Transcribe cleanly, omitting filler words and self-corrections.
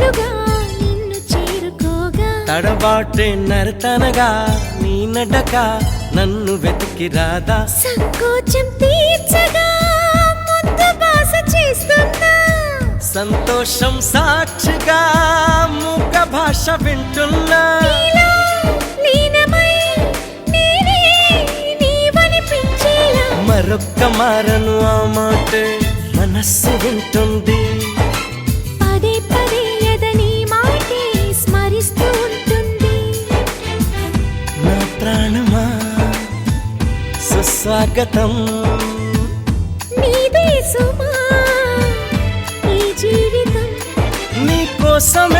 నేరుగా నిన్ను చేరుకోగా తడబాటే నరతనగా నీ నడక నన్ను వెతికి రాదా సంకోచం తీర్చగా ముద్దు బాస చేస్తున్నా సంతోషం సాక్షిగా మూక భాష వింటున్నా నీలో లీనమై నేనే నీవనిపించేలా మరొక్క మారను ఆ మాటే మనస్సు వింటుంది పదే పదే ఎదని మాటే స్మరిస్తూ ఉంటుంది నా ప్రాణమా సుస్వాగతం నీదే సుమా ఈ జీవితం నీ కోసం